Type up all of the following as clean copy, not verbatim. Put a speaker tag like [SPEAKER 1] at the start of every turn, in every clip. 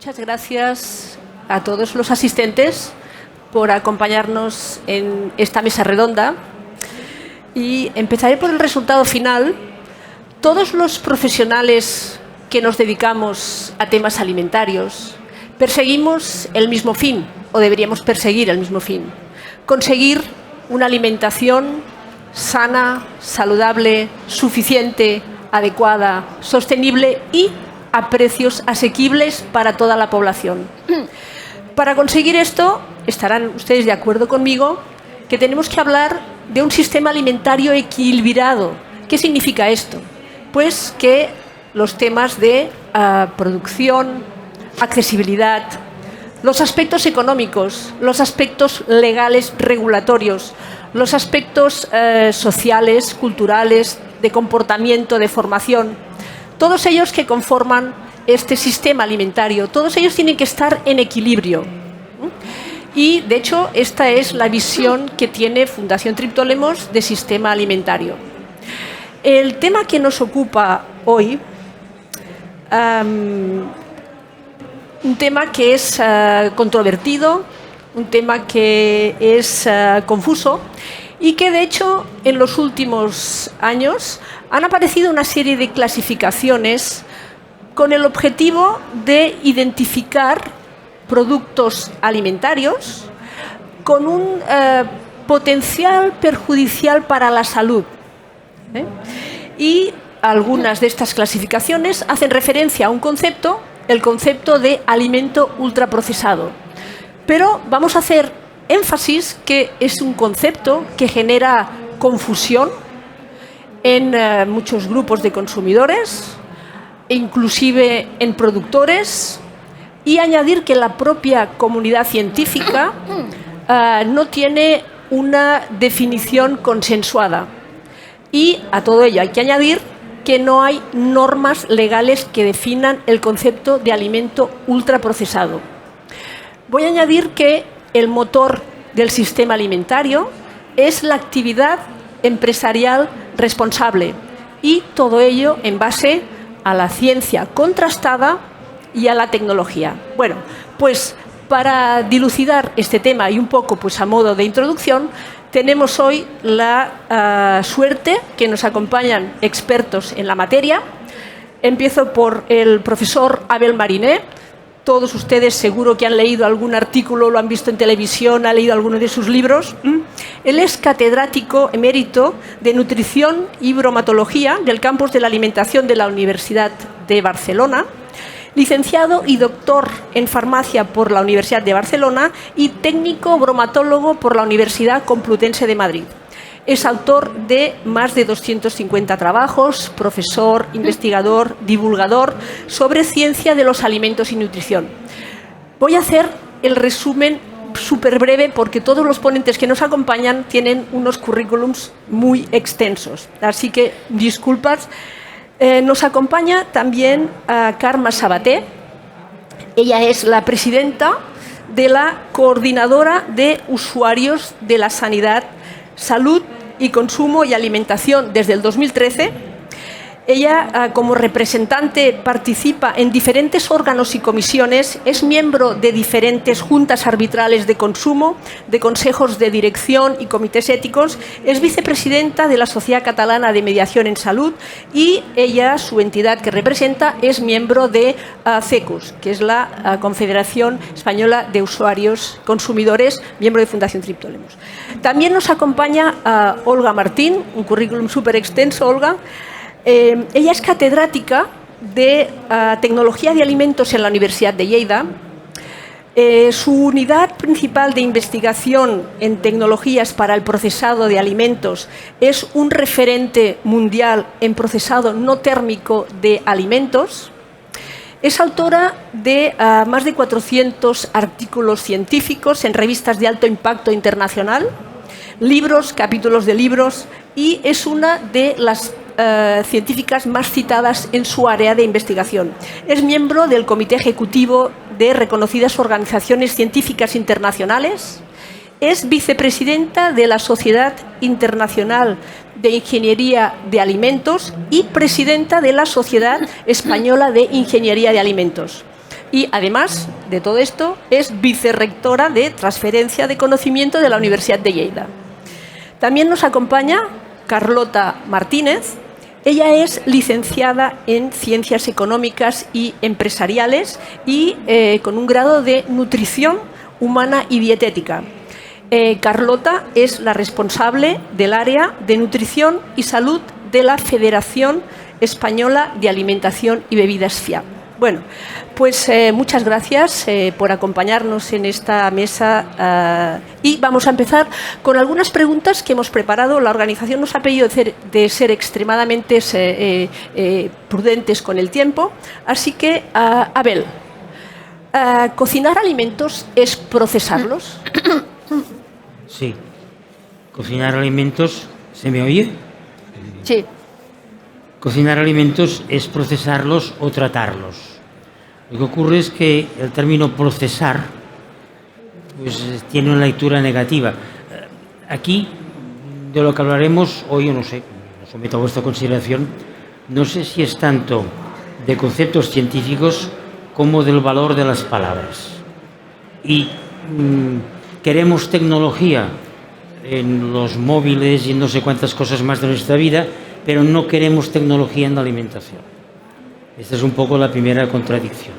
[SPEAKER 1] muchas gracias a todos los asistentes por acompañarnos en esta mesa redonda. Y empezaré por el resultado final. Todos los profesionales que nos dedicamos a temas alimentarios perseguimos el mismo fin, o deberíamos perseguir el mismo fin: conseguir una alimentación sana, saludable, suficiente, adecuada, sostenible y a precios asequibles para toda la población. Para conseguir esto, estarán ustedes de acuerdo conmigo que tenemos que hablar de un sistema alimentario equilibrado. ¿Qué significa esto? Pues que los temas de producción, accesibilidad, los aspectos económicos, los aspectos legales, regulatorios, los aspectos sociales, culturales, de comportamiento, de formación, todos ellos que conforman este sistema alimentario, todos ellos tienen que estar en equilibrio. Y, de hecho, esta es la visión que tiene Fundación Triptólemos de sistema alimentario. El tema que nos ocupa hoy, un tema que es controvertido, un tema que es confuso y que, de hecho, en los últimos años han aparecido una serie de clasificaciones con el objetivo de identificar productos alimentarios con un potencial perjudicial para la salud. Y algunas de estas clasificaciones hacen referencia a un concepto, el concepto de alimento ultraprocesado. Pero vamos a hacer énfasis que es un concepto que genera confusión en muchos grupos de consumidores, inclusive en productores, y añadir que la propia comunidad científica no tiene una definición consensuada. Y a todo ello hay que añadir que no hay normas legales que definan el concepto de alimento ultraprocesado. Voy a añadir que el motor del sistema alimentario es la actividad empresarial responsable, y todo ello en base a la ciencia contrastada y a la tecnología. Bueno, pues para dilucidar este tema y un poco pues a modo de introducción, tenemos hoy la suerte que nos acompañan expertos en la materia. Empiezo por el profesor Abel Mariné. Todos ustedes seguro que han leído algún artículo, lo han visto en televisión, han leído alguno de sus libros. Él es catedrático emérito de Nutrición y Bromatología del campus de la alimentación de la Universidad de Barcelona, licenciado y doctor en farmacia por la Universidad de Barcelona y técnico bromatólogo por la Universidad Complutense de Madrid. Es autor de más de 250 trabajos, profesor, investigador, divulgador sobre ciencia de los alimentos y nutrición. Voy a hacer el resumen súper breve porque todos los ponentes que nos acompañan tienen unos currículums muy extensos. Así que disculpas. Nos acompaña también Carme Sabaté. Ella es la presidenta de la Coordinadora de Usuarios de la Sanidad, Salud y Consumo y Alimentación desde el 2013. Ella, como representante, participa en diferentes órganos y comisiones, es miembro de diferentes juntas arbitrales de consumo, de consejos de dirección y comités éticos, es vicepresidenta de la Sociedad Catalana de Mediación en Salud y ella, su entidad que representa, es miembro de CECUS, que es la Confederación Española de Usuarios Consumidores, miembro de Fundación Triptólemos. También nos acompaña Olga Martín, un currículum súper extenso, Olga. Ella es catedrática de Tecnología de Alimentos en la Universidad de Lleida. Su unidad principal de investigación en tecnologías para el procesado de alimentos es un referente mundial en procesado no térmico de alimentos. Es autora de más de 400 artículos científicos en revistas de alto impacto internacional, libros, capítulos de libros, y es una de las científicas más citadas en su área de investigación. Es miembro del Comité Ejecutivo de reconocidas organizaciones científicas internacionales, es vicepresidenta de la Sociedad Internacional de Ingeniería de Alimentos y presidenta de la Sociedad Española de Ingeniería de Alimentos. y además de todo esto es vicerrectora de transferencia de conocimiento de la Universidad de Lleida. También nos acompaña Carlota Martínez. Ella es licenciada en Ciencias Económicas y Empresariales y con un grado de Nutrición Humana y Dietética. Carlota es la responsable del área de Nutrición y Salud de la Federación Española de Alimentación y Bebidas FIAB. Bueno, pues muchas gracias por acompañarnos en esta mesa y vamos a empezar con algunas preguntas que hemos preparado. La organización nos ha pedido de ser extremadamente prudentes con el tiempo, así que, Abel, ¿cocinar alimentos es procesarlos?
[SPEAKER 2] Sí. Cocinar alimentos, ¿se me oye?
[SPEAKER 1] Sí.
[SPEAKER 2] Cocinar alimentos es procesarlos o tratarlos. Lo que ocurre es que el término procesar pues, tiene una lectura negativa. Aquí, de lo que hablaremos hoy, yo no sé, lo someto a vuestra consideración, no sé si es tanto de conceptos científicos como del valor de las palabras. Y queremos tecnología en los móviles y en no sé cuántas cosas más de nuestra vida, pero no queremos tecnología en la alimentación. Esta es un poco la primera contradicción.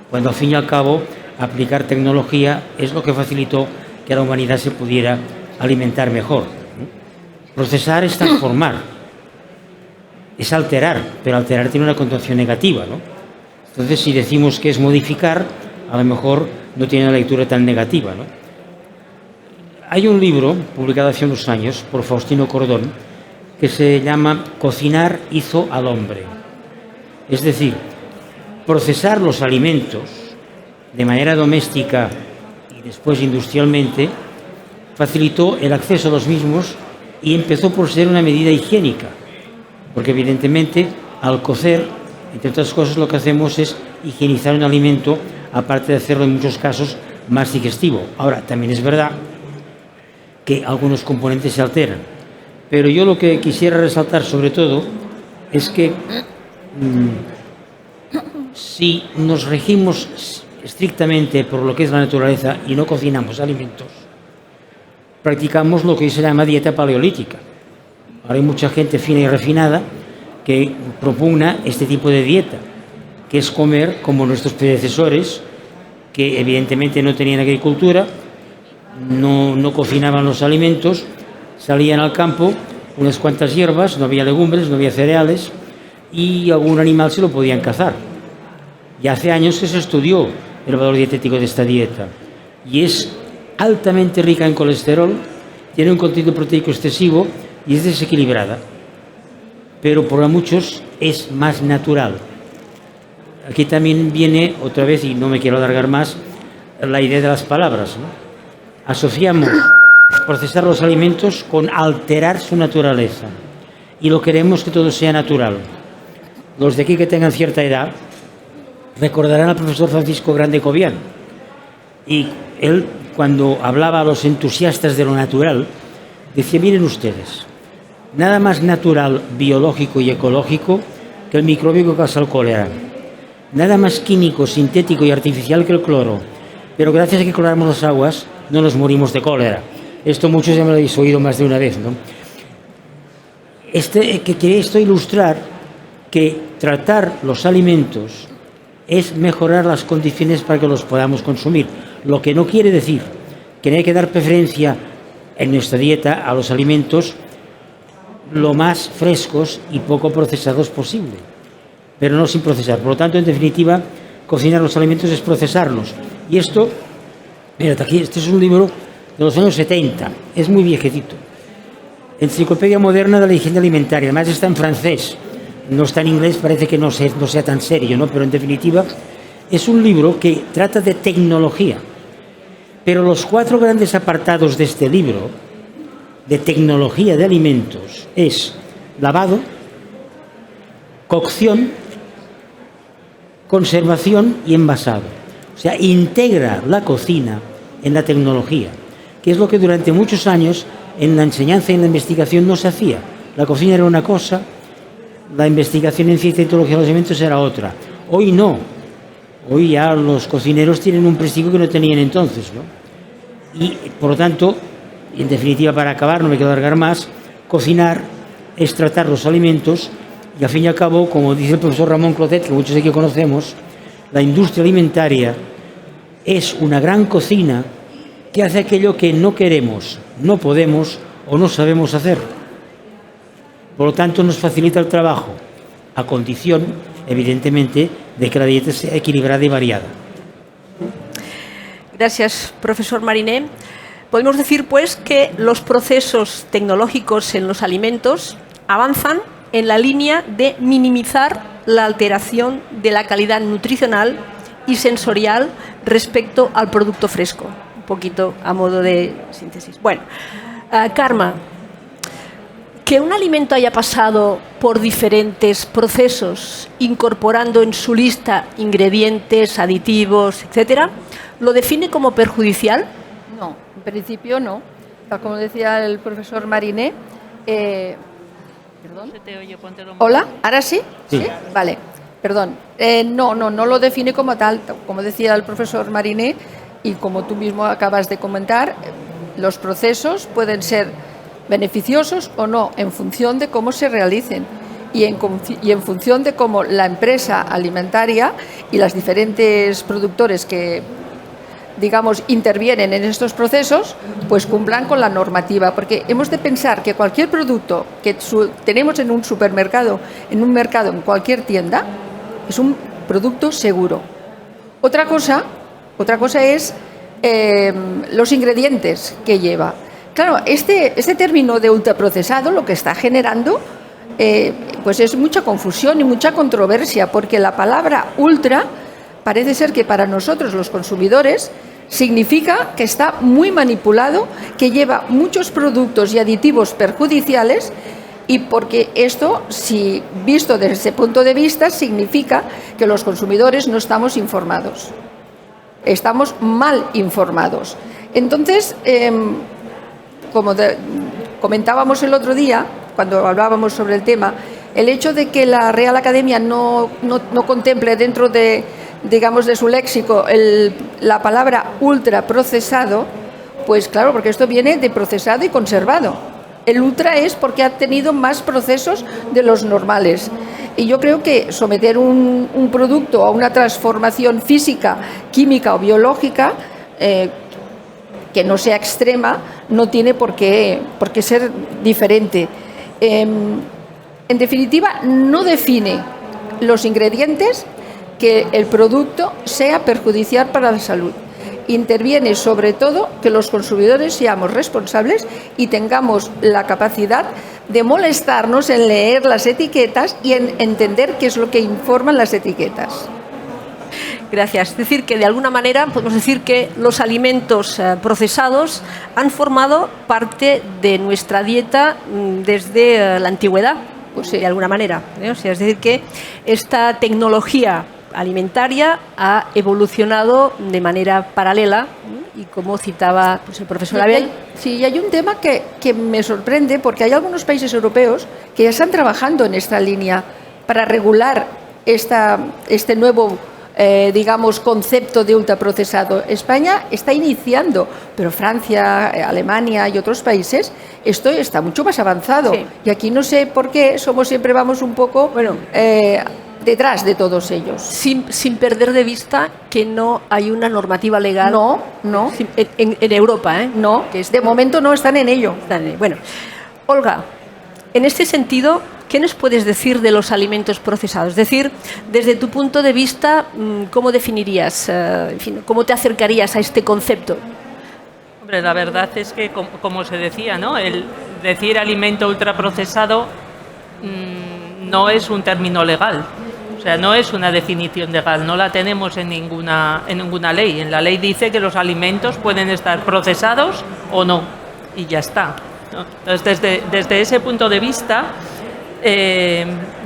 [SPEAKER 2] Cuando al fin y al cabo aplicar tecnología es lo que facilitó que la humanidad se pudiera alimentar mejor. Procesar es transformar, es alterar, pero alterar tiene una connotación negativa, ¿no? Entonces, si decimos que es modificar, a lo mejor no tiene una lectura tan negativa, ¿no? Hay un libro publicado hace unos años por Faustino Cordón que se llama Cocinar hizo al hombre. Es decir, procesar los alimentos de manera doméstica y después industrialmente facilitó el acceso a los mismos y empezó por ser una medida higiénica, porque evidentemente al cocer, entre otras cosas, lo que hacemos es higienizar un alimento, aparte de hacerlo en muchos casos más digestivo. Ahora, también es verdad que algunos componentes se alteran. Pero yo lo que quisiera resaltar sobre todo es que si nos regimos estrictamente por lo que es la naturaleza y no cocinamos alimentos, practicamos lo que hoy se llama dieta paleolítica. Ahora hay mucha gente fina y refinada que propugna este tipo de dieta, que es comer como nuestros predecesores, que evidentemente no tenían agricultura, no cocinaban los alimentos, salían al campo, unas cuantas hierbas, no había legumbres, no había cereales y algún animal se lo podían cazar. Y hace años que se estudió el valor dietético de esta dieta y es altamente rica en colesterol, tiene un contenido proteico excesivo y es desequilibrada, pero para muchos es más natural. Aquí también viene otra vez, y no me quiero alargar más, la idea de las palabras, ¿no? Asociamos procesar los alimentos con alterar su naturaleza y lo queremos que todo sea natural. Los de aquí que tengan cierta edad recordarán al profesor Francisco Grande Cobian, y él, cuando hablaba a los entusiastas de lo natural, decía: miren ustedes, nada más natural, biológico y ecológico que el microbio que causa el cólera, nada más químico, sintético y artificial que el cloro, pero gracias a que cloramos las aguas no nos morimos de cólera. Esto muchos ya me lo habéis oído más de una vez, ¿no? Quería esto ilustrar que tratar los alimentos es mejorar las condiciones para que los podamos consumir, lo que no quiere decir que no hay que dar preferencia en nuestra dieta a los alimentos lo más frescos y poco procesados posible, pero no sin procesar. Por lo tanto, en definitiva, cocinar los alimentos es procesarlos. Y esto, mirad aquí, este es un libro de los años 70, es muy viejecito. Enciclopedia Moderna de la Higiene Alimentaria, además está en francés, no está en inglés, parece que no sea tan serio, ¿no? Pero en definitiva es un libro que trata de tecnología. Pero los 4 grandes apartados de este libro, de tecnología de alimentos, es lavado, cocción, conservación y envasado. O sea, integra la cocina en la tecnología, que es lo que durante muchos años en la enseñanza y en la investigación no se hacía. La cocina era una cosa, la investigación en ciencia y tecnología de los alimentos era otra. Hoy no. Hoy ya los cocineros tienen un prestigio que no tenían entonces, ¿no? Y, por lo tanto, en definitiva, para acabar, no me quiero alargar más, cocinar es tratar los alimentos y, al fin y al cabo, como dice el profesor Ramón Clotet, que muchos aquí conocemos, la industria alimentaria es una gran cocina que hace aquello que no queremos, no podemos o no sabemos hacer. Por lo tanto, nos facilita el trabajo, a condición, evidentemente, de que la dieta sea equilibrada y variada.
[SPEAKER 1] Gracias, profesor Mariné. Podemos decir, pues, que los procesos tecnológicos en los alimentos avanzan en la línea de minimizar la alteración de la calidad nutricional y sensorial respecto al producto fresco. Un poquito a modo de síntesis. Bueno, Carme, que un alimento haya pasado por diferentes procesos, incorporando en su lista ingredientes, aditivos, etcétera, ¿lo define como perjudicial?
[SPEAKER 3] No, en principio no. Tal como decía el profesor Mariné. Perdón.
[SPEAKER 4] Se te oye, póntelo.
[SPEAKER 3] Hola, ¿ahora sí?
[SPEAKER 2] Sí.
[SPEAKER 3] Vale, perdón. No lo define como tal. Como decía el profesor Mariné y como tú mismo acabas de comentar, los procesos pueden ser beneficiosos o no en función de cómo se realicen y en función de cómo la empresa alimentaria y los diferentes productores que, digamos, intervienen en estos procesos, pues cumplan con la normativa, porque hemos de pensar que cualquier producto que tenemos en un supermercado, en un mercado, en cualquier tienda, es un producto seguro. Otra cosa es los ingredientes que lleva. Claro, este término de ultraprocesado lo que está generando pues es mucha confusión y mucha controversia, porque la palabra ultra parece ser que para nosotros los consumidores significa que está muy manipulado, que lleva muchos productos y aditivos perjudiciales, y porque esto, si visto desde ese punto de vista, significa que los consumidores no estamos informados. Estamos mal informados. Entonces, como comentábamos el otro día, cuando hablábamos sobre el tema, el hecho de que la Real Academia no contemple dentro de, digamos, de su léxico la palabra ultraprocesado, pues claro, porque esto viene de procesado y conservado. El ultra es porque ha tenido más procesos de los normales. Y yo creo que someter un producto a una transformación física, química o biológica, que no sea extrema, no tiene por qué ser diferente. En definitiva, no define los ingredientes que el producto sea perjudicial para la salud. Interviene sobre todo que los consumidores seamos responsables y tengamos la capacidad de molestarnos en leer las etiquetas y en entender qué es lo que informan las etiquetas.
[SPEAKER 1] Gracias. Es decir, que de alguna manera podemos decir que los alimentos procesados han formado parte de nuestra dieta desde la antigüedad, pues sí, de alguna manera. O sea, es decir, que esta tecnología alimentaria ha evolucionado de manera paralela y como citaba pues, el profesor Abel.
[SPEAKER 3] Sí, y hay un tema que me sorprende porque hay algunos países europeos que ya están trabajando en esta línea para regular este nuevo digamos, concepto de ultraprocesado. España está iniciando, pero Francia, Alemania y otros países, esto está mucho más avanzado. Sí. Y aquí no sé por qué siempre vamos un poco detrás de todos ellos.
[SPEAKER 1] Sin perder de vista que no hay una normativa legal.
[SPEAKER 3] No.
[SPEAKER 1] En Europa, ¿eh?
[SPEAKER 3] No,
[SPEAKER 1] que
[SPEAKER 3] de momento no están en ello.
[SPEAKER 1] Bueno, Olga, en este sentido, ¿qué nos puedes decir de los alimentos procesados? Es decir, desde tu punto de vista, ¿cómo definirías, en fin, cómo te acercarías a este concepto?
[SPEAKER 4] Hombre, la verdad es que, como se decía, ¿no? El decir alimento ultraprocesado no es un término legal. O sea, no es una definición legal, no la tenemos en ninguna ley. En la ley dice que los alimentos pueden estar procesados o no, y ya está, ¿no? Entonces, desde ese punto de vista,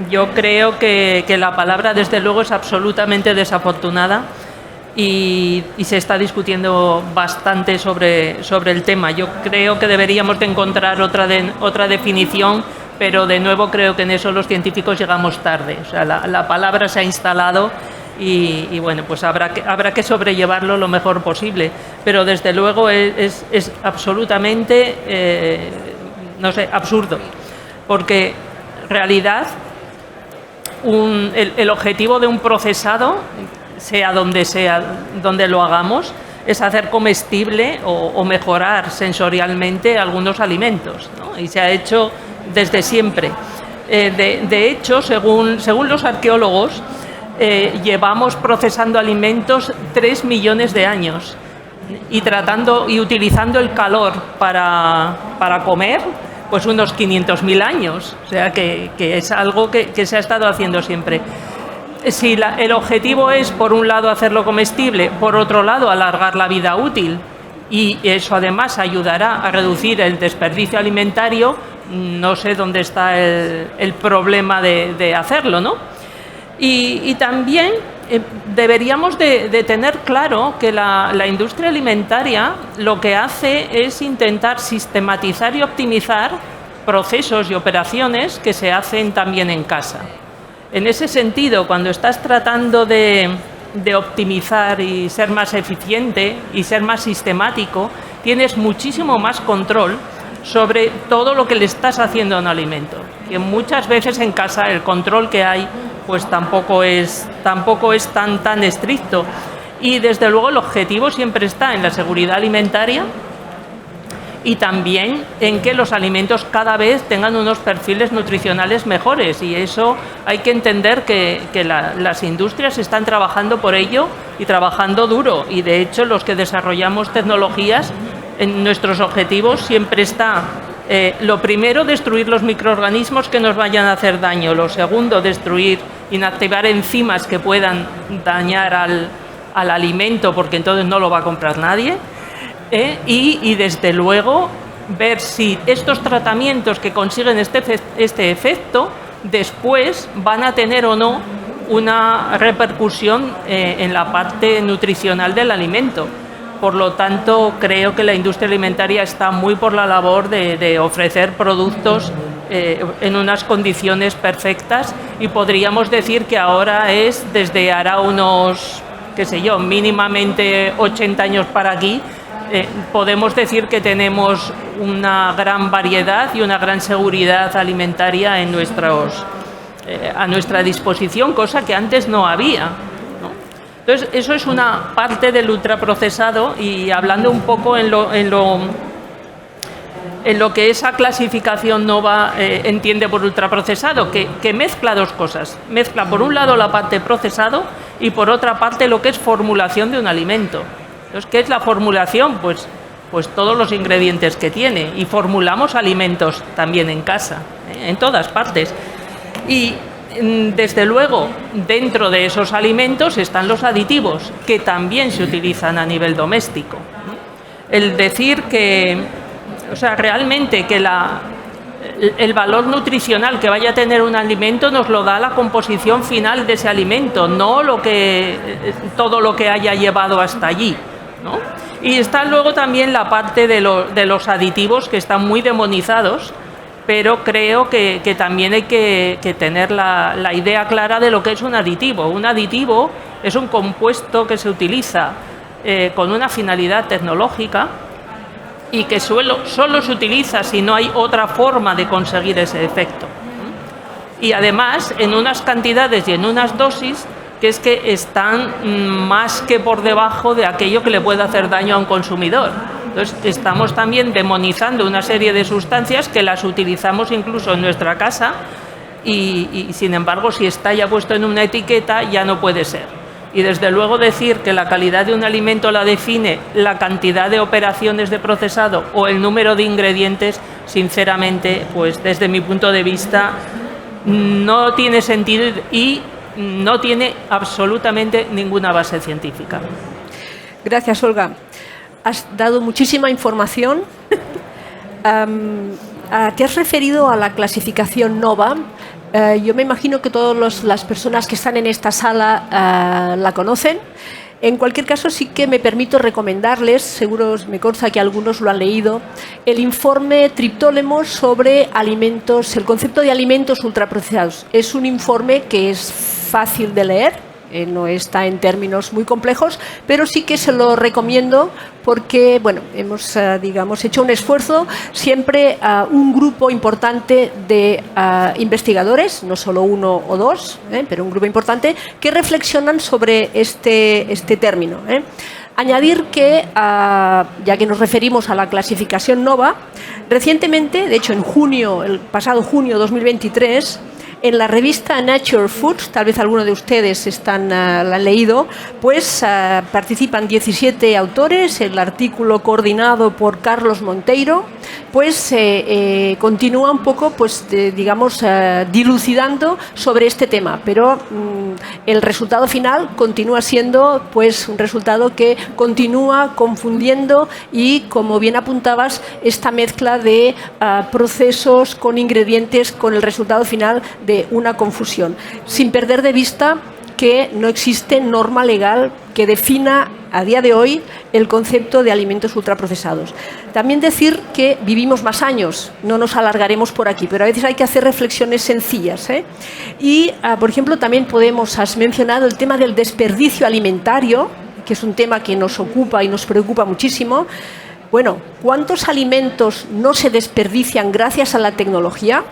[SPEAKER 4] yo creo que la palabra, desde luego, es absolutamente desafortunada y se está discutiendo bastante sobre el tema. Yo creo que deberíamos de encontrar otra definición, pero de nuevo creo que en eso los científicos llegamos tarde. O sea, la palabra se ha instalado y bueno, pues habrá que sobrellevarlo lo mejor posible, pero desde luego es absolutamente, no sé, absurdo, porque en realidad el objetivo de un procesado, sea donde lo hagamos, es hacer comestible o mejorar sensorialmente algunos alimentos, ¿no? Y se ha hecho desde siempre. De hecho, según los arqueólogos, llevamos procesando alimentos 3 millones de años y utilizando el calor para comer, pues unos 500.000 años. O sea que es algo que se ha estado haciendo siempre. Si el objetivo es, por un lado, hacerlo comestible, por otro lado, alargar la vida útil, y eso además ayudará a reducir el desperdicio alimentario, no sé dónde está el problema de hacerlo, ¿no? Y también deberíamos de tener claro que la industria alimentaria lo que hace es intentar sistematizar y optimizar procesos y operaciones que se hacen también en casa. En ese sentido, cuando estás tratando de optimizar y ser más eficiente y ser más sistemático, tienes muchísimo más control sobre todo lo que le estás haciendo a un alimento. Que muchas veces en casa el control que hay pues tampoco es tan estricto. Y desde luego el objetivo siempre está en la seguridad alimentaria y también en que los alimentos cada vez tengan unos perfiles nutricionales mejores, y eso hay que entender que las industrias están trabajando por ello y trabajando duro, y de hecho los que desarrollamos tecnologías, en nuestros objetivos siempre está lo primero, destruir los microorganismos que nos vayan a hacer daño; lo segundo, inactivar enzimas que puedan dañar al alimento, porque entonces no lo va a comprar nadie. Y desde luego ver si estos tratamientos que consiguen este efecto después van a tener o no una repercusión en la parte nutricional del alimento. Por lo tanto, creo que la industria alimentaria está muy por la labor de ofrecer productos en unas condiciones perfectas, y podríamos decir que ahora es desde hará unos, qué sé yo, mínimamente 80 años para aquí, podemos decir que tenemos una gran variedad y una gran seguridad alimentaria a nuestra disposición, cosa que antes no había, ¿no? Entonces, eso es una parte del ultraprocesado, y hablando un poco en lo que esa clasificación NOVA entiende por ultraprocesado, que mezcla dos cosas. Mezcla, por un lado, la parte procesado, y por otra parte lo que es formulación de un alimento. Entonces, ¿qué es la formulación? Pues todos los ingredientes que tiene, y formulamos alimentos también en casa, en todas partes. Y desde luego, dentro de esos alimentos están los aditivos, que también se utilizan a nivel doméstico. El decir realmente que el valor nutricional que vaya a tener un alimento nos lo da la composición final de ese alimento, no todo lo que haya llevado hasta allí, ¿no? Y está luego también la parte de los aditivos, que están muy demonizados, pero creo que también hay que tener la idea clara de lo que es un aditivo. Un aditivo es un compuesto que se utiliza con una finalidad tecnológica, y que solo se utiliza si no hay otra forma de conseguir ese efecto. Y además en unas cantidades y en unas dosis que están más que por debajo de aquello que le puede hacer daño a un consumidor. Entonces estamos también demonizando una serie de sustancias que las utilizamos incluso en nuestra casa, y sin embargo, si está ya puesto en una etiqueta, ya no puede ser. Y desde luego decir que la calidad de un alimento la define la cantidad de operaciones de procesado o el número de ingredientes, sinceramente, pues desde mi punto de vista, no tiene sentido y no tiene absolutamente ninguna base científica.
[SPEAKER 1] Gracias, Olga. Has dado muchísima información. Te has referido a la clasificación NOVA. Yo me imagino que todas las personas que están en esta sala la conocen. En cualquier caso, sí que me permito recomendarles, seguro me consta que algunos lo han leído, el informe Triptólemos sobre alimentos, el concepto de alimentos ultraprocesados. Es un informe que es fácil de leer, no está en términos muy complejos, pero sí que se lo recomiendo porque, bueno, hemos, digamos, hecho un esfuerzo, siempre un grupo importante de investigadores, no solo uno o dos, pero un grupo importante, que reflexionan sobre este término. Añadir que, ya que nos referimos a la clasificación NOVA, recientemente, de hecho en junio, el pasado junio 2023, en la revista Nature Foods, tal vez alguno de ustedes la han leído, pues participan 17 autores, el artículo coordinado por Carlos Monteiro, pues continúa un poco, pues digamos, dilucidando sobre este tema, pero el resultado final continúa siendo pues un resultado que continúa confundiendo y, como bien apuntabas, esta mezcla de procesos con ingredientes con el resultado final de una confusión, sin perder de vista que no existe norma legal que defina a día de hoy el concepto de alimentos ultraprocesados. También decir que vivimos más años, no nos alargaremos por aquí, pero a veces hay que hacer reflexiones sencillas. Y, por ejemplo, también has mencionado el tema del desperdicio alimentario, que es un tema que nos ocupa y nos preocupa muchísimo. Bueno, ¿cuántos alimentos no se desperdician gracias a la tecnología?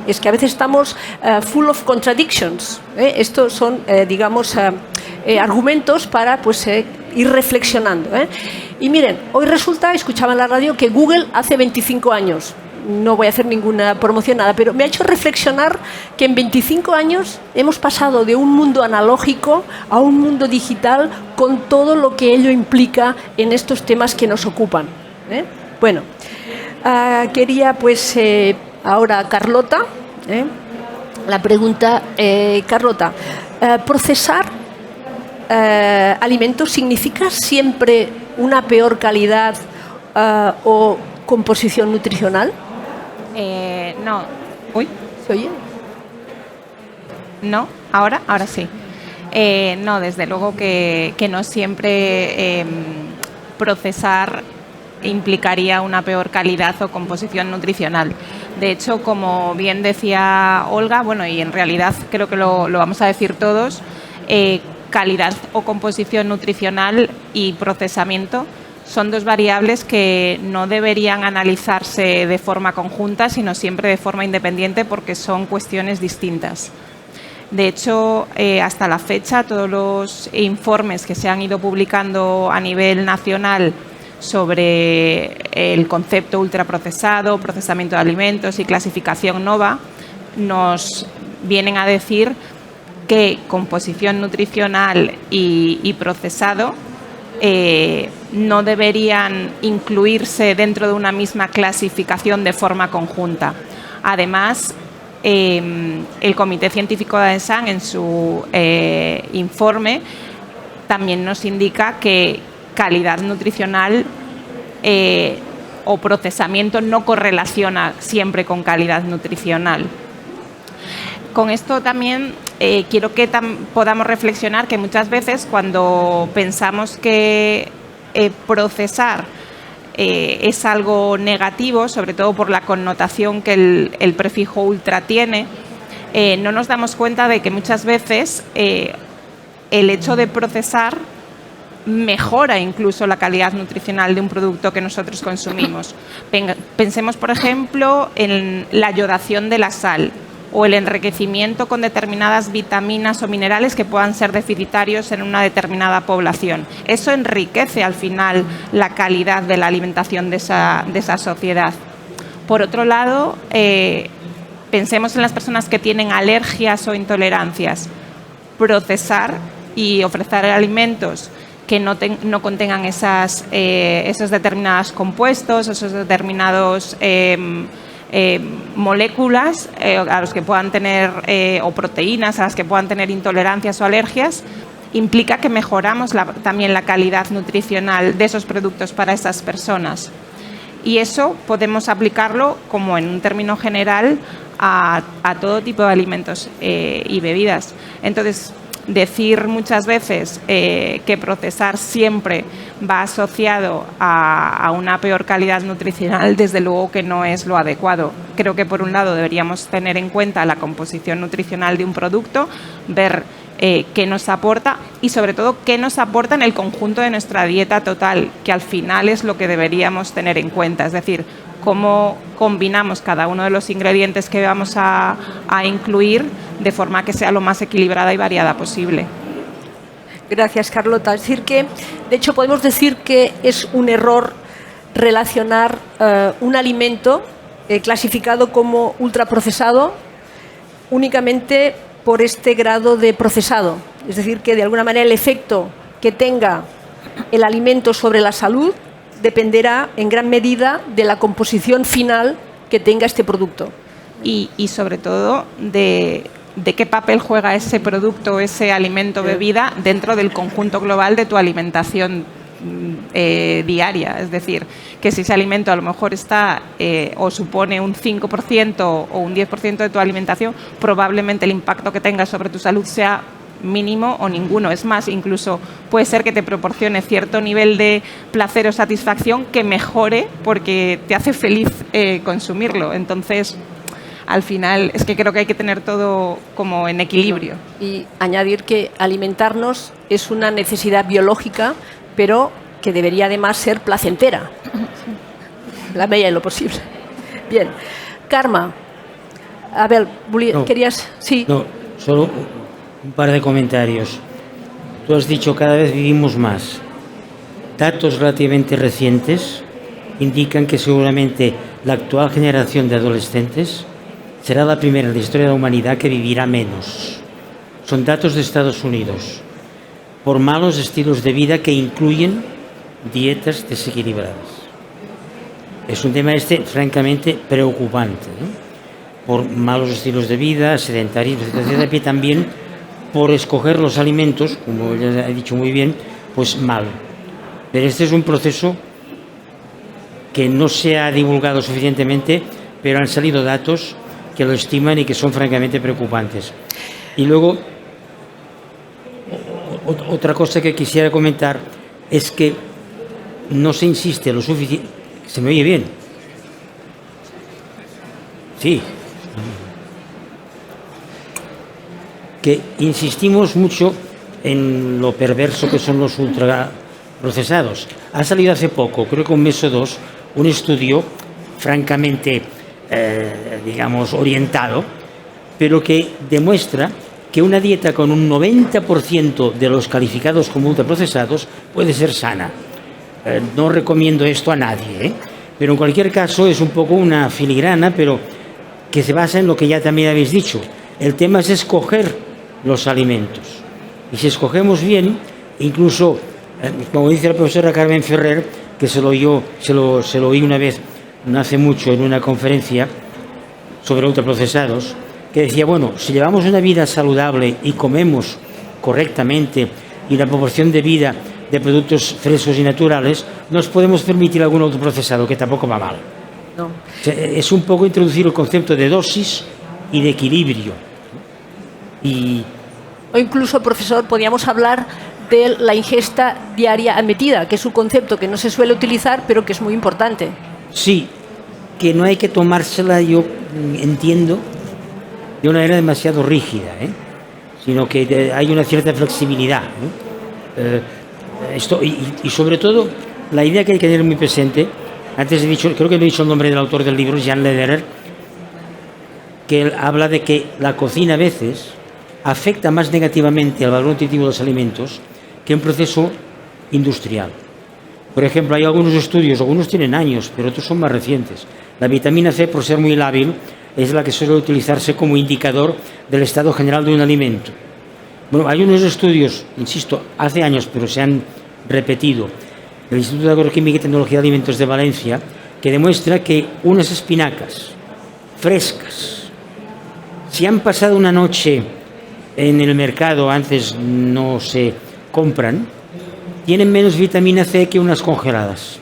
[SPEAKER 1] Es que a veces estamos full of contradictions. Estos son, digamos, argumentos para pues, ir reflexionando. Y miren, hoy resulta, escuchaba en la radio, que Google hace 25 años, no voy a hacer ninguna promoción, nada, pero me ha hecho reflexionar que en 25 años hemos pasado de un mundo analógico a un mundo digital con todo lo que ello implica en estos temas que nos ocupan. Bueno, quería pues... ahora, Carlota, la pregunta, Carlota, ¿procesar alimentos significa siempre una peor calidad o composición nutricional?
[SPEAKER 5] No. Uy.
[SPEAKER 1] ¿Se oye?
[SPEAKER 5] No, ahora sí. No, desde luego que no siempre procesar implicaría una peor calidad o composición nutricional. De hecho, como bien decía Olga, bueno, y en realidad creo que lo vamos a decir todos, calidad o composición nutricional y procesamiento son dos variables que no deberían analizarse de forma conjunta, sino siempre de forma independiente, porque son cuestiones distintas. De hecho, hasta la fecha, todos los informes que se han ido publicando a nivel nacional sobre el concepto ultraprocesado, procesamiento de alimentos y clasificación NOVA, nos vienen a decir que composición nutricional y procesado no deberían incluirse dentro de una misma clasificación de forma conjunta. Además, el Comité Científico de AESAN, en su informe, también nos indica que calidad nutricional o procesamiento no correlaciona siempre con calidad nutricional. Con esto también quiero que podamos reflexionar que muchas veces cuando pensamos que procesar es algo negativo, sobre todo por la connotación que el prefijo ultra tiene, no nos damos cuenta de que muchas veces el hecho de procesar mejora incluso la calidad nutricional de un producto que nosotros consumimos. Pensemos, por ejemplo, en la yodación de la sal o el enriquecimiento con determinadas vitaminas o minerales que puedan ser deficitarios en una determinada población. Eso enriquece al final la calidad de la alimentación de esa sociedad. Por otro lado, pensemos en las personas que tienen alergias o intolerancias. Procesar y ofrecer alimentos que no contengan esos determinados compuestos, esos determinados moléculas a los que puedan tener o proteínas a las que puedan tener intolerancias o alergias, implica que mejoramos también la calidad nutricional de esos productos para esas personas. Y eso podemos aplicarlo como en un término general a todo tipo de alimentos y bebidas. Entonces, decir muchas veces que procesar siempre va asociado a una peor calidad nutricional, desde luego que no es lo adecuado. Creo que por un lado deberíamos tener en cuenta la composición nutricional de un producto, ver qué nos aporta y sobre todo qué nos aporta en el conjunto de nuestra dieta total, que al final es lo que deberíamos tener en cuenta, es decir, cómo combinamos cada uno de los ingredientes que vamos a incluir de forma que sea lo más equilibrada y variada posible.
[SPEAKER 1] Gracias, Carlota. Es decir que, de hecho, podemos decir que es un error relacionar un alimento clasificado como ultraprocesado únicamente por este grado de procesado. Es decir, que de alguna manera el efecto que tenga el alimento sobre la salud dependerá en gran medida de la composición final que tenga este producto.
[SPEAKER 5] Y sobre todo de qué papel juega ese producto, ese alimento, bebida dentro del conjunto global de tu alimentación diaria. Es decir, que si ese alimento a lo mejor está o supone un 5% o un 10% de tu alimentación, probablemente el impacto que tenga sobre tu salud sea mínimo o ninguno. Es más, incluso puede ser que te proporcione cierto nivel de placer o satisfacción que mejore porque te hace feliz consumirlo. Entonces, al final, es que creo que hay que tener todo como en equilibrio.
[SPEAKER 1] Y añadir que alimentarnos es una necesidad biológica, pero que debería además ser placentera, la medida de lo posible. Bien. Carme, a ver, ¿querías? Sí.
[SPEAKER 2] No, solo un par de comentarios. Tú has dicho cada vez vivimos más. Datos relativamente recientes indican que seguramente la actual generación de adolescentes será la primera en la historia de la humanidad que vivirá menos. Son datos de Estados Unidos, por malos estilos de vida que incluyen dietas desequilibradas. Es un tema francamente preocupante, ¿no? Por malos estilos de vida, sedentarismo, etcétera, y también por escoger los alimentos, como ya he dicho muy bien, pues mal. Pero este es un proceso que no se ha divulgado suficientemente, pero han salido datos que lo estiman y que son francamente preocupantes. Y luego, otra cosa que quisiera comentar es que no se insiste lo suficiente. ¿Se me oye bien? Sí. Que insistimos mucho en lo perverso que son los ultraprocesados. Ha salido hace poco, creo que un mes o dos, un estudio francamente, digamos, orientado, pero que demuestra que una dieta con un 90% de los calificados como ultraprocesados puede ser sana. No recomiendo esto a nadie, pero en cualquier caso es un poco una filigrana, pero que se basa en lo que ya también habéis dicho. El tema es escoger los alimentos. Y si escogemos bien, incluso, como dice la profesora Carmen Ferrer, que se lo oí una vez, no hace mucho, en una conferencia sobre ultraprocesados, que decía, bueno, si llevamos una vida saludable y comemos correctamente y una proporción de vida de productos frescos y naturales, nos podemos permitir algún ultraprocesado, que tampoco va mal.
[SPEAKER 1] No.
[SPEAKER 2] O sea, es un poco introducir el concepto de dosis y de equilibrio.
[SPEAKER 1] O incluso, profesor, podríamos hablar de la ingesta diaria admitida, que es un concepto que no se suele utilizar, pero que es muy importante.
[SPEAKER 2] Sí, que no hay que tomársela, yo entiendo, de una manera demasiado rígida, sino que hay una cierta flexibilidad, ¿no? Y sobre todo, la idea que hay que tener muy presente, antes he dicho, creo que no he dicho el nombre del autor del libro, Jean Lederer, que él habla de que la cocina a veces afecta más negativamente al valor nutritivo de los alimentos que un proceso industrial. Por ejemplo, hay algunos estudios, algunos tienen años, pero otros son más recientes. La vitamina C, por ser muy lábil, es la que suele utilizarse como indicador del estado general de un alimento. Bueno, hay unos estudios, insisto, hace años, pero se han repetido, del Instituto de Agroquímica y Tecnología de Alimentos de Valencia, que demuestra que unas espinacas frescas, si han pasado una noche en el mercado, antes no se compran, tienen menos vitamina C que unas congeladas.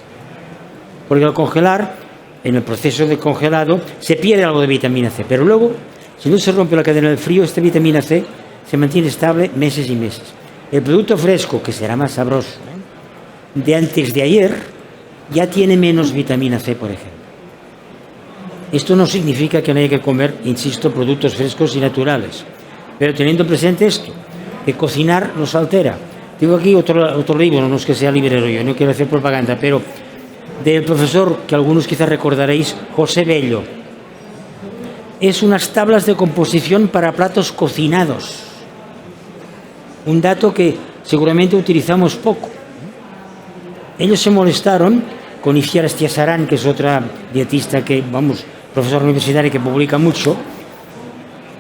[SPEAKER 2] Porque al congelar, en el proceso de congelado, se pierde algo de vitamina C, pero luego, si no se rompe la cadena del frío, esta vitamina C se mantiene estable meses y meses. El producto fresco, que será más sabroso, de antes de ayer, ya tiene menos vitamina C, por ejemplo. Esto no significa que no haya que comer, insisto, productos frescos y naturales, pero teniendo presente esto, que cocinar nos altera. Tengo aquí otro libro, no es que sea librero yo, no quiero hacer propaganda, pero del profesor, que algunos quizás recordaréis, José Bello. Es unas tablas de composición para platos cocinados. Un dato que seguramente utilizamos poco. Ellos se molestaron con Iciar Estiasarán, que es otra dietista que, profesora universitaria que publica mucho,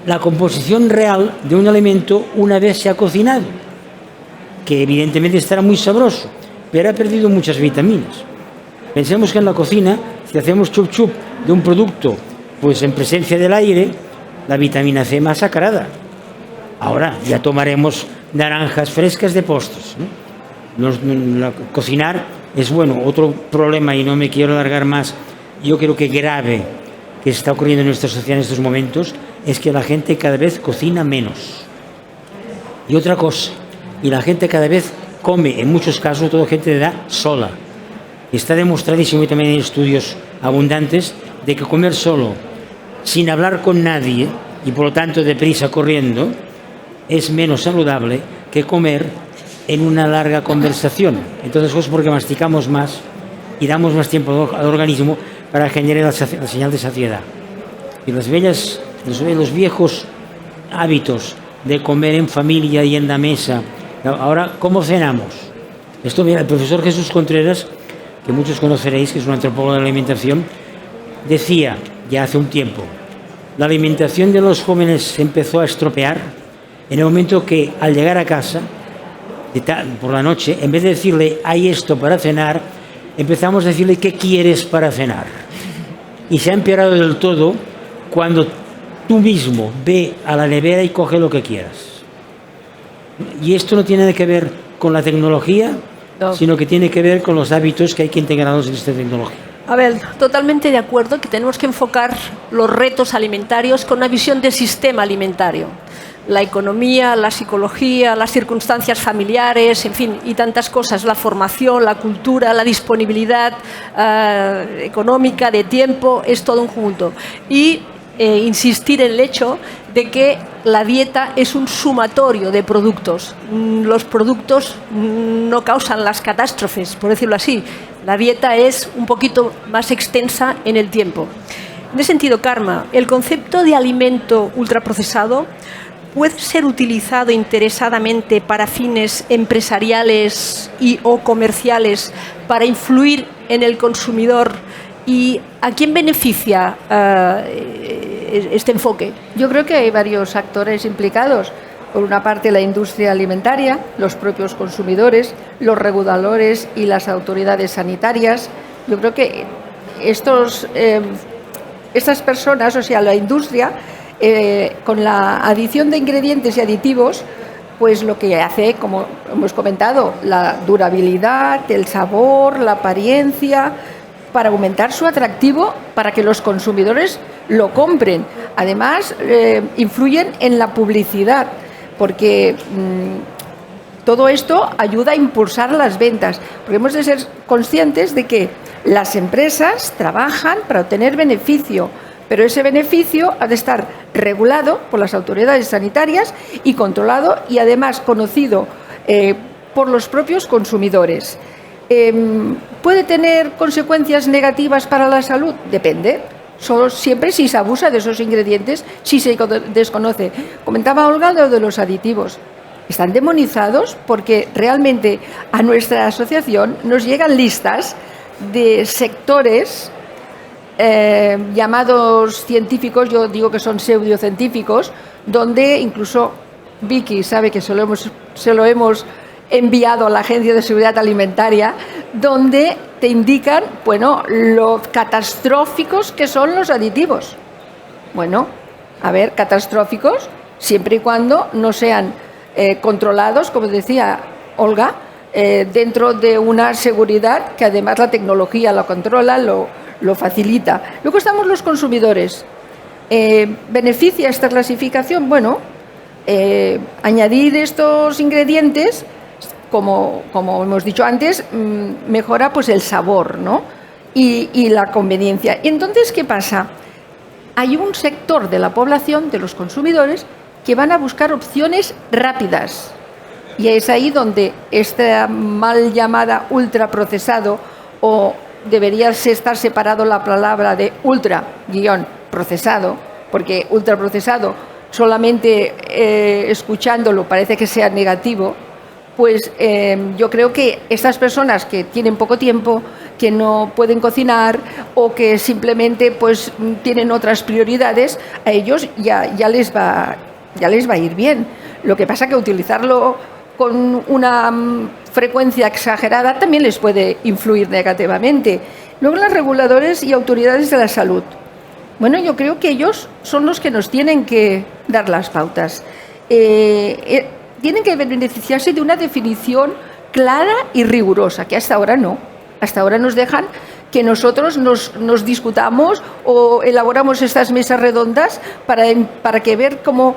[SPEAKER 2] la composición real de un alimento una vez se ha cocinado, que evidentemente estará muy sabroso, pero ha perdido muchas vitaminas. Pensemos que en la cocina, si hacemos chup chup de un producto, pues en presencia del aire, la vitamina C masacrada. Ahora ya tomaremos naranjas frescas de postres, ¿no? Cocinar es bueno. Otro problema, y no me quiero alargar más, yo creo que grave, que está ocurriendo en nuestra sociedad en estos momentos, es que la gente cada vez cocina menos. Y otra cosa, y la gente cada vez come, en muchos casos, toda gente de edad sola. Está demostradísimo, y también hay estudios abundantes, de que comer solo, sin hablar con nadie, y por lo tanto deprisa corriendo, es menos saludable que comer en una larga conversación. Entonces es porque masticamos más y damos más tiempo al organismo para generar la señal de saciedad. Y los viejos hábitos de comer en familia y en la mesa. Ahora, ¿cómo cenamos? Esto, mira, el profesor Jesús Contreras, que muchos conoceréis, que es un antropólogo de la alimentación, decía ya hace un tiempo, la alimentación de los jóvenes se empezó a estropear en el momento que al llegar a casa, por la noche, en vez de decirle, hay esto para cenar, empezamos a decirle, ¿qué quieres para cenar? Y se ha empeorado del todo cuando tú mismo ve a la nevera y coge lo que quieras. Y esto no tiene que ver con la tecnología, no, sino que tiene que ver con los hábitos que hay que integrarlos en esta tecnología.
[SPEAKER 1] A ver, totalmente de acuerdo que tenemos que enfocar los retos alimentarios con una visión de sistema alimentario. La economía, la psicología, las circunstancias familiares, en fin, y tantas cosas, la formación, la cultura, la disponibilidad económica, de tiempo, es todo un conjunto. Y insistir en el hecho de que la dieta es un sumatorio de productos. Los productos no causan las catástrofes, por decirlo así. La dieta es un poquito más extensa en el tiempo. En ese sentido, Carme, el concepto de alimento ultraprocesado puede ser utilizado interesadamente para fines empresariales o comerciales para influir en el consumidor. ¿Y a quién beneficia este enfoque?
[SPEAKER 3] Yo creo que hay varios actores implicados. Por una parte, la industria alimentaria, los propios consumidores, los reguladores y las autoridades sanitarias. Yo creo que estas personas, o sea, la industria, con la adición de ingredientes y aditivos, pues lo que hace, como hemos comentado, la durabilidad, el sabor, la apariencia, para aumentar su atractivo, para que los consumidores lo compren. Además, influyen en la publicidad, porque todo esto ayuda a impulsar las ventas, porque hemos de ser conscientes de que las empresas trabajan para obtener beneficio, pero ese beneficio ha de estar regulado por las autoridades sanitarias y controlado y además conocido por los propios consumidores. ¿Puede tener consecuencias negativas para la salud? Depende. Solo siempre si se abusa de esos ingredientes, si se desconoce. Comentaba Olga lo de los aditivos. Están demonizados porque realmente a nuestra asociación nos llegan listas de sectores llamados científicos, yo digo que son pseudocientíficos, donde incluso Vicky sabe que se lo hemos enviado a la Agencia de Seguridad Alimentaria, donde te indican, bueno, lo catastróficos que son los aditivos. Bueno, a ver, catastróficos, siempre y cuando no sean controlados, como decía Olga, dentro de una seguridad que además la tecnología lo controla, lo facilita. Luego estamos los consumidores. ¿Beneficia esta clasificación? Bueno, añadir estos ingredientes, como hemos dicho antes, mejora pues el sabor, ¿no? y la conveniencia. Y entonces, ¿qué pasa? Hay un sector de la población, de los consumidores, que van a buscar opciones rápidas. Y es ahí donde esta mal llamada ultraprocesado, o debería estar separado la palabra de ultra-procesado, porque ultraprocesado solamente escuchándolo parece que sea negativo, pues yo creo que estas personas que tienen poco tiempo, que no pueden cocinar o que simplemente pues tienen otras prioridades, a ellos ya les va a ir bien. Lo que pasa que utilizarlo con una frecuencia exagerada también les puede influir negativamente. Luego, los reguladores y autoridades de la salud. Bueno, yo creo que ellos son los que nos tienen que dar las pautas. Tienen que beneficiarse de una definición clara y rigurosa, que hasta ahora no. Hasta ahora nos dejan que nosotros nos discutamos o elaboramos estas mesas redondas para que ver cómo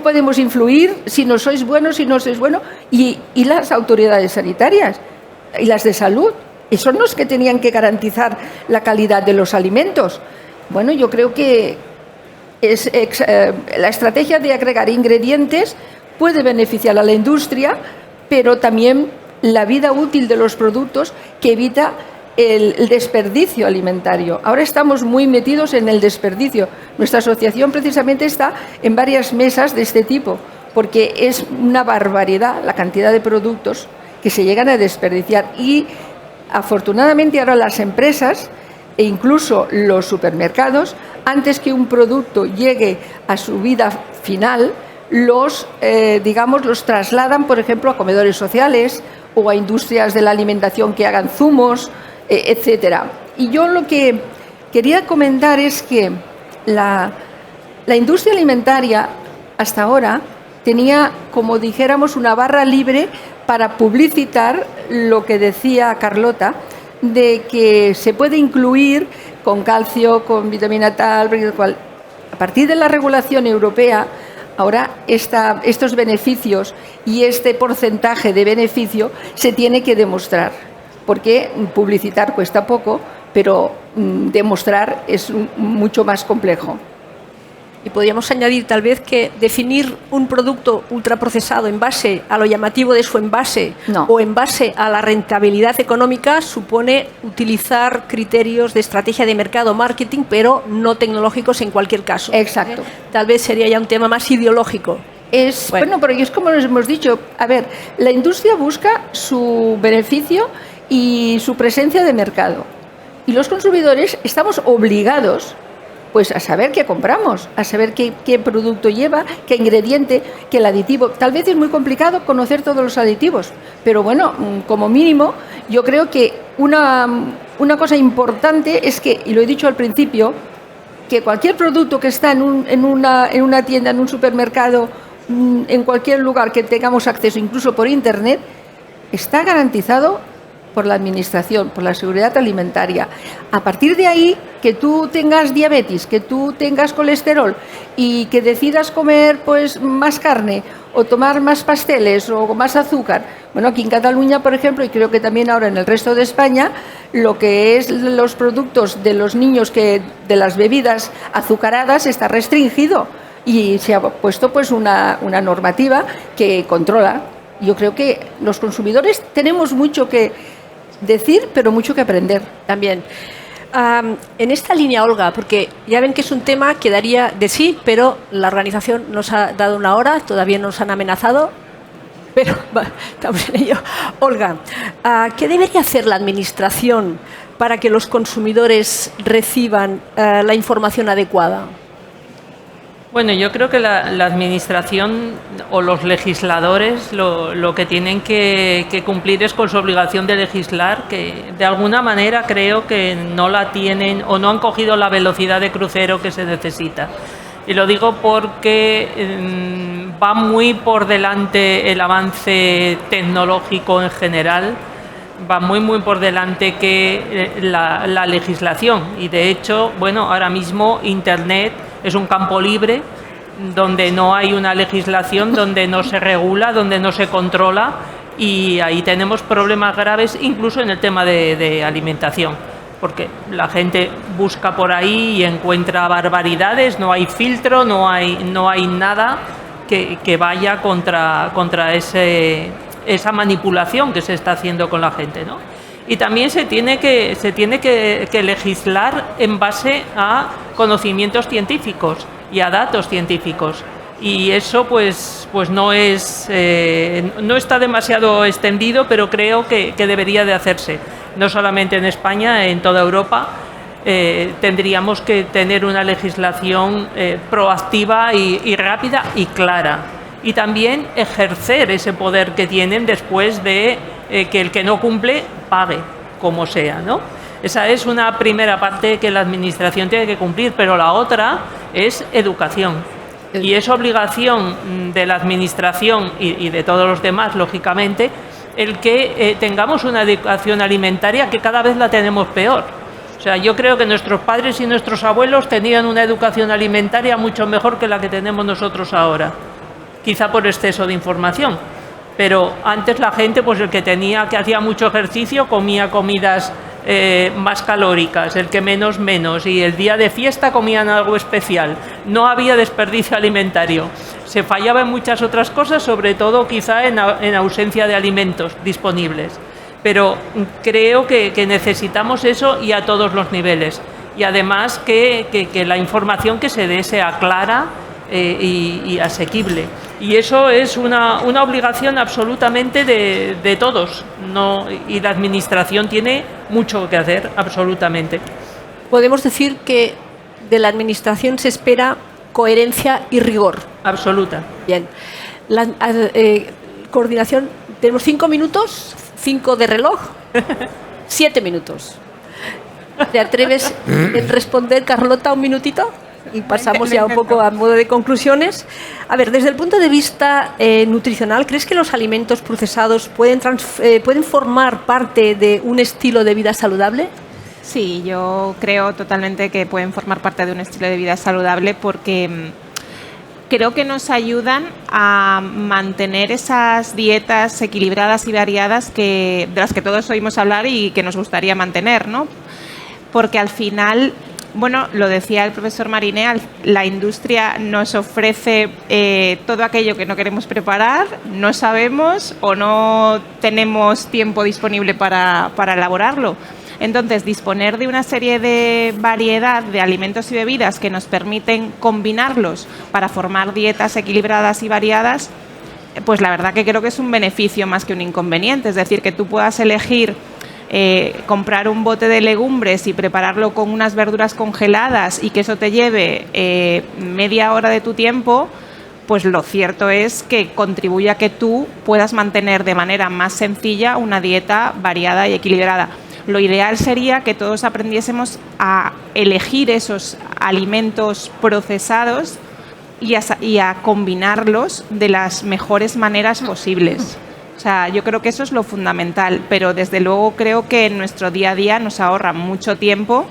[SPEAKER 3] podemos influir, si no sois buenos, si no sois buenos, y las autoridades sanitarias y las de salud, y son los que tenían que garantizar la calidad de los alimentos. Bueno, yo creo que la estrategia de agregar ingredientes puede beneficiar a la industria, pero también la vida útil de los productos, que evita el desperdicio alimentario. Ahora estamos muy metidos en el desperdicio. Nuestra asociación precisamente está en varias mesas de este tipo, porque es una barbaridad la cantidad de productos que se llegan a desperdiciar. Y afortunadamente ahora las empresas e incluso los supermercados, antes que un producto llegue a su vida final, los trasladan, por ejemplo, a comedores sociales o a industrias de la alimentación que hagan zumos, etcétera. Y yo lo que quería comentar es que la industria alimentaria hasta ahora tenía, como dijéramos, una barra libre para publicitar lo que decía Carlota, de que se puede incluir con calcio, con vitamina tal, cual. A partir de la regulación europea, ahora estos beneficios y este porcentaje de beneficio se tiene que demostrar, porque publicitar cuesta poco, pero demostrar es mucho más complejo.
[SPEAKER 1] Y podríamos añadir tal vez que definir un producto ultraprocesado en base a lo llamativo de su envase o en base a la rentabilidad económica supone utilizar criterios de estrategia de mercado, marketing, pero no tecnológicos en cualquier caso.
[SPEAKER 3] Exacto.
[SPEAKER 1] Tal vez sería ya un tema más ideológico.
[SPEAKER 3] Bueno, pero es como les hemos dicho, a ver, la industria busca su beneficio y su presencia de mercado. Y los consumidores estamos obligados pues a saber qué compramos, a saber qué producto lleva, qué ingrediente, qué el aditivo. Tal vez es muy complicado conocer todos los aditivos, pero bueno, como mínimo, yo creo que una cosa importante es que, y lo he dicho al principio, que cualquier producto que está en una tienda, en un supermercado, en cualquier lugar que tengamos acceso, incluso por Internet, está garantizado por la Administración, por la Seguridad Alimentaria. A partir de ahí, que tú tengas diabetes, que tú tengas colesterol y que decidas comer pues más carne o tomar más pasteles o más azúcar. Bueno, aquí en Cataluña, por ejemplo, y creo que también ahora en el resto de España, lo que es los productos de los niños, de las bebidas azucaradas, está restringido y se ha puesto pues una normativa que controla. Yo creo que los consumidores tenemos mucho que decir, pero mucho que aprender
[SPEAKER 1] también. En esta línea, Olga, porque ya ven que es un tema que daría de sí, pero la organización nos ha dado una hora, todavía nos han amenazado, pero estamos en ello. Olga, ¿qué debería hacer la Administración para que los consumidores reciban la información adecuada?
[SPEAKER 4] Bueno, yo creo que la Administración o los legisladores lo que tienen que cumplir es con su obligación de legislar, que de alguna manera creo que no la tienen o no han cogido la velocidad de crucero que se necesita. Y lo digo porque va muy por delante el avance tecnológico en general, va muy por delante que la legislación. Y de hecho, bueno, ahora mismo Internet es un campo libre donde no hay una legislación, donde no se regula, donde no se controla, y ahí tenemos problemas graves incluso en el tema de alimentación, porque la gente busca por ahí y encuentra barbaridades, no hay filtro, no hay nada que vaya contra esa manipulación que se está haciendo con la gente, ¿no? Y también se tiene que legislar en base a conocimientos científicos y a datos científicos. Y eso pues no está demasiado extendido, pero creo que debería de hacerse. No solamente en España, en toda Europa tendríamos que tener una legislación proactiva y rápida y clara. Y también ejercer ese poder que tienen después de que el que no cumple pague, como sea, ¿no? Esa es una primera parte que la Administración tiene que cumplir, pero la otra es educación. Y es obligación de la Administración y de todos los demás, lógicamente, el que tengamos una educación alimentaria que cada vez la tenemos peor. O sea, yo creo que nuestros padres y nuestros abuelos tenían una educación alimentaria mucho mejor que la que tenemos nosotros ahora. Quizá por exceso de información, pero antes la gente, pues el que hacía mucho ejercicio comía comidas más calóricas, el que menos, y el día de fiesta comían algo especial. No había desperdicio alimentario. Se fallaba en muchas otras cosas, sobre todo quizá en ausencia de alimentos disponibles. Pero creo que necesitamos eso y a todos los niveles. Y además que la información que se dé sea clara y asequible. Y eso es una obligación absolutamente de todos, ¿no? Y la Administración tiene mucho que hacer, absolutamente.
[SPEAKER 1] Podemos decir que de la Administración se espera coherencia y rigor.
[SPEAKER 4] Absoluta.
[SPEAKER 1] Bien. La coordinación, tenemos 5 minutos, 5 de reloj, 7 minutos. ¿Te atreves a responder, Carlota, un minutito? Y pasamos ya un poco a modo de conclusiones. A ver, desde el punto de vista nutricional, ¿crees que los alimentos procesados pueden formar parte de un estilo de vida saludable?
[SPEAKER 5] Sí, yo creo totalmente que pueden formar parte de un estilo de vida saludable porque creo que nos ayudan a mantener esas dietas equilibradas y variadas de las que todos oímos hablar y que nos gustaría mantener, ¿no? Porque al final, bueno, lo decía el profesor Mariné, la industria nos ofrece todo aquello que no queremos preparar, no sabemos o no tenemos tiempo disponible para elaborarlo. Entonces, disponer de una serie de variedad de alimentos y bebidas que nos permiten combinarlos para formar dietas equilibradas y variadas, pues la verdad que creo que es un beneficio más que un inconveniente. Es decir, que tú puedas elegir comprar un bote de legumbres y prepararlo con unas verduras congeladas y que eso te lleve media hora de tu tiempo, pues lo cierto es que contribuye a que tú puedas mantener de manera más sencilla una dieta variada y equilibrada. Lo ideal sería que todos aprendiésemos a elegir esos alimentos procesados y a combinarlos de las mejores maneras posibles. O sea, yo creo que eso es lo fundamental, pero desde luego creo que en nuestro día a día nos ahorra mucho tiempo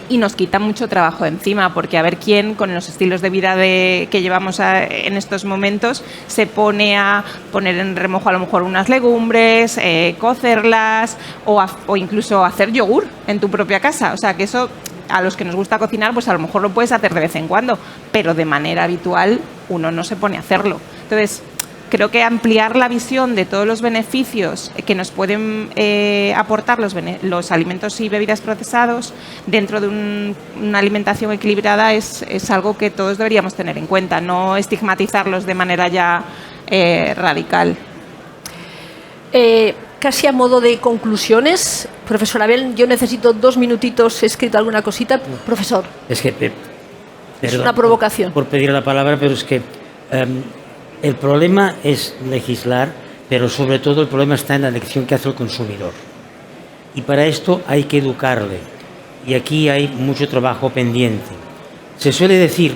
[SPEAKER 5] y nos quita mucho trabajo encima, porque a ver quién con los estilos de vida que llevamos en estos momentos se pone a poner en remojo a lo mejor unas legumbres, cocerlas o incluso hacer yogur en tu propia casa. O sea, que eso a los que nos gusta cocinar, pues a lo mejor lo puedes hacer de vez en cuando, pero de manera habitual uno no se pone a hacerlo. Entonces, creo que ampliar la visión de todos los beneficios que nos pueden aportar los alimentos y bebidas procesados dentro de una alimentación equilibrada es algo que todos deberíamos tener en cuenta, no estigmatizarlos de manera ya radical.
[SPEAKER 1] Casi a modo de conclusiones, profesor Abel, yo necesito 2 minutitos, he escrito alguna cosita. Profesor.
[SPEAKER 2] Es que, perdón,
[SPEAKER 1] es una provocación.
[SPEAKER 2] Por pedir la palabra, pero es que el problema es legislar, pero sobre todo el problema está en la elección que hace el consumidor. Y para esto hay que educarle. Y aquí hay mucho trabajo pendiente. Se suele decir,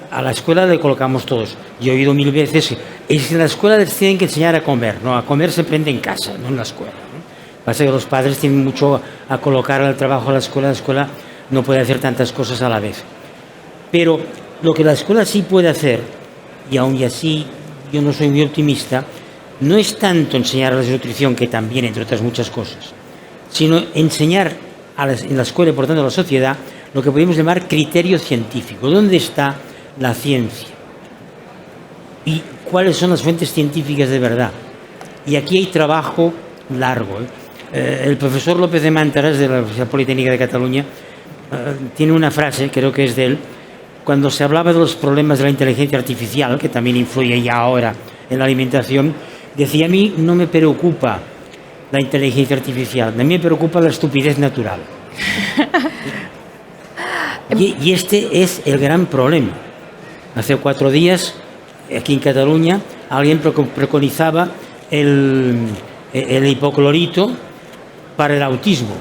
[SPEAKER 2] a la escuela le colocamos todos. Yo he oído 1000 veces, es que en la escuela les tienen que enseñar a comer. No, a comer se aprende en casa, no en la escuela, ¿no? Pasa que los padres tienen mucho a colocar al trabajo a la escuela no puede hacer tantas cosas a la vez. Pero lo que la escuela sí puede hacer, y aún y así yo no soy muy optimista, no es tanto enseñar a la nutrición, que también, entre otras muchas cosas, sino enseñar en la escuela y por tanto a la sociedad lo que podemos llamar criterio científico. ¿Dónde está la ciencia? y cuáles son las fuentes científicas de verdad. Y aquí hay trabajo largo. El profesor López de Mántaras, de la Universidad Politécnica de Cataluña, tiene una frase, creo que es de él, cuando se hablaba de los problemas de la inteligencia artificial, que también influye ya ahora en la alimentación, decía: a mí no me preocupa la inteligencia artificial, a mí me preocupa la estupidez natural. Y este es el gran problema. Hace 4 días, aquí en Cataluña, alguien preconizaba el hipoclorito para el autismo.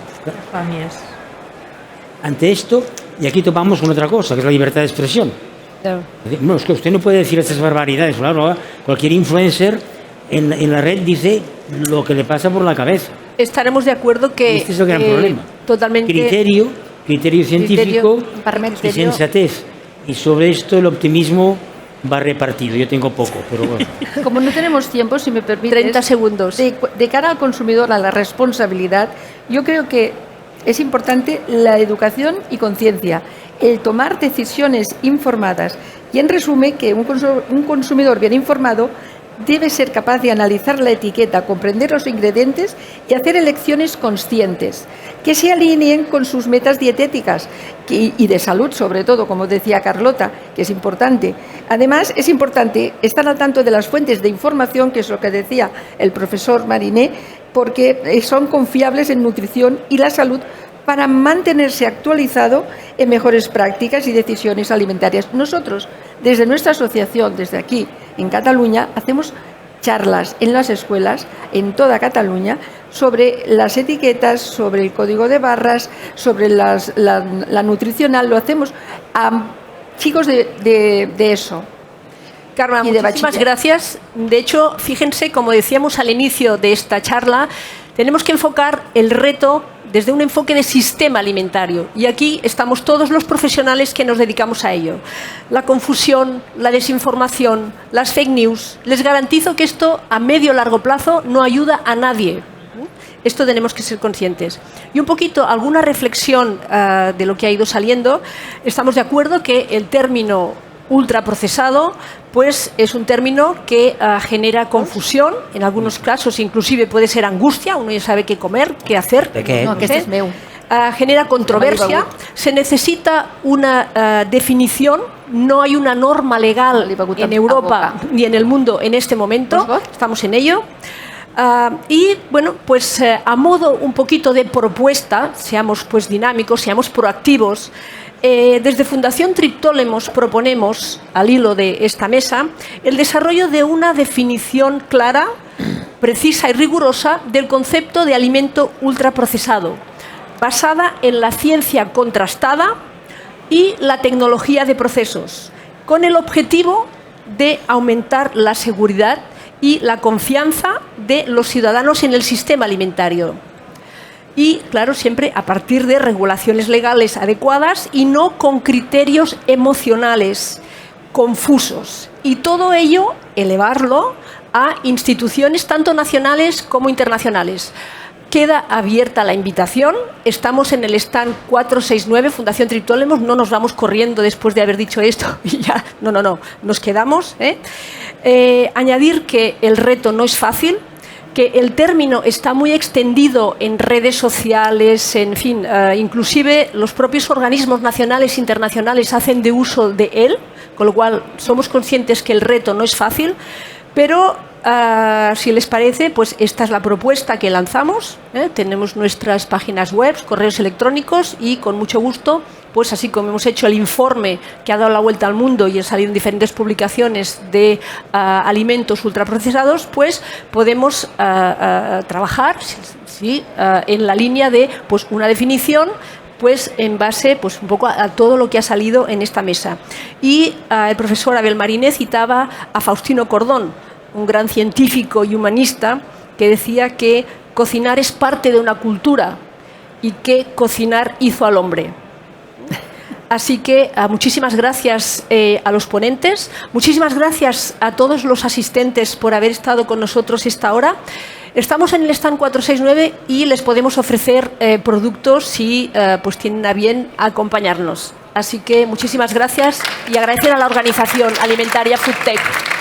[SPEAKER 2] Ante esto, y aquí topamos con otra cosa, que es la libertad de expresión. Bueno, es que usted no puede decir estas barbaridades. Claro, cualquier influencer en la red dice lo que le pasa por la cabeza.
[SPEAKER 1] Estaremos de acuerdo que...
[SPEAKER 2] Este es el gran problema.
[SPEAKER 1] Totalmente...
[SPEAKER 2] Criterio científico y sensatez. Y sobre esto el optimismo va repartido. Yo tengo poco, pero bueno.
[SPEAKER 3] Como no tenemos tiempo, si me permite...
[SPEAKER 1] 30 segundos.
[SPEAKER 3] De cara al consumidor, a la responsabilidad, yo creo que es importante la educación y conciencia, el tomar decisiones informadas. Y en resumen, que un consumidor bien informado debe ser capaz de analizar la etiqueta, comprender los ingredientes y hacer elecciones conscientes, que se alineen con sus metas dietéticas y de salud, sobre todo, como decía Carlota, que es importante. Además, es importante estar al tanto de las fuentes de información, que es lo que decía el profesor Mariné, porque son confiables en nutrición y la salud, para mantenerse actualizado en mejores prácticas y decisiones alimentarias. Nosotros, desde nuestra asociación, desde aquí, en Cataluña, hacemos charlas en las escuelas, en toda Cataluña, sobre las etiquetas, sobre el código de barras, sobre la nutricional. Lo hacemos a chicos de ESO.
[SPEAKER 1] Carmen, muchísimas gracias. De hecho, fíjense, como decíamos al inicio de esta charla, tenemos que enfocar el reto desde un enfoque de sistema alimentario. Y aquí estamos todos los profesionales que nos dedicamos a ello. La confusión, la desinformación, las fake news. Les garantizo que esto a medio o largo plazo no ayuda a nadie. Esto tenemos que ser conscientes. Y un poquito, alguna reflexión de lo que ha ido saliendo. Estamos de acuerdo que el término ultraprocesado pues es un término que genera confusión, en algunos casos inclusive puede ser angustia, uno ya sabe qué comer, qué hacer.
[SPEAKER 2] ¿De qué?
[SPEAKER 3] No, que este es meu.
[SPEAKER 1] Genera controversia, se necesita una definición, no hay una norma legal en Europa ni en el mundo en este momento, estamos en ello. Y bueno, pues a modo un poquito de propuesta, seamos pues dinámicos, seamos proactivos. Desde Fundación Triptólemos proponemos, al hilo de esta mesa, el desarrollo de una definición clara, precisa y rigurosa del concepto de alimento ultraprocesado, basada en la ciencia contrastada y la tecnología de procesos, con el objetivo de aumentar la seguridad y la confianza de los ciudadanos en el sistema alimentario. Y, claro, siempre a partir de regulaciones legales adecuadas y no con criterios emocionales confusos. Y todo ello, elevarlo a instituciones tanto nacionales como internacionales. Queda abierta la invitación. Estamos en el stand 469, Fundación Triptólemos. No nos vamos corriendo después de haber dicho esto y ya. No, nos quedamos. Añadir que el reto no es fácil, que el término está muy extendido en redes sociales, en fin, inclusive los propios organismos nacionales e internacionales hacen de uso de él, con lo cual somos conscientes que el reto no es fácil, pero si les parece, pues esta es la propuesta que lanzamos. Tenemos nuestras páginas web, correos electrónicos y con mucho gusto, pues así como hemos hecho el informe que ha dado la vuelta al mundo y ha salido en diferentes publicaciones de alimentos ultraprocesados, pues podemos trabajar en la línea de pues una definición pues en base pues un poco a todo lo que ha salido en esta mesa. Y el profesor Abel Mariné citaba a Faustino Cordón, un gran científico y humanista, que decía que cocinar es parte de una cultura y que cocinar hizo al hombre. Así que muchísimas gracias a los ponentes, muchísimas gracias a todos los asistentes por haber estado con nosotros esta hora. Estamos en el stand 469 y les podemos ofrecer productos si pues tienen a bien acompañarnos. Así que muchísimas gracias y agradecer a la organización alimentaria FoodTech.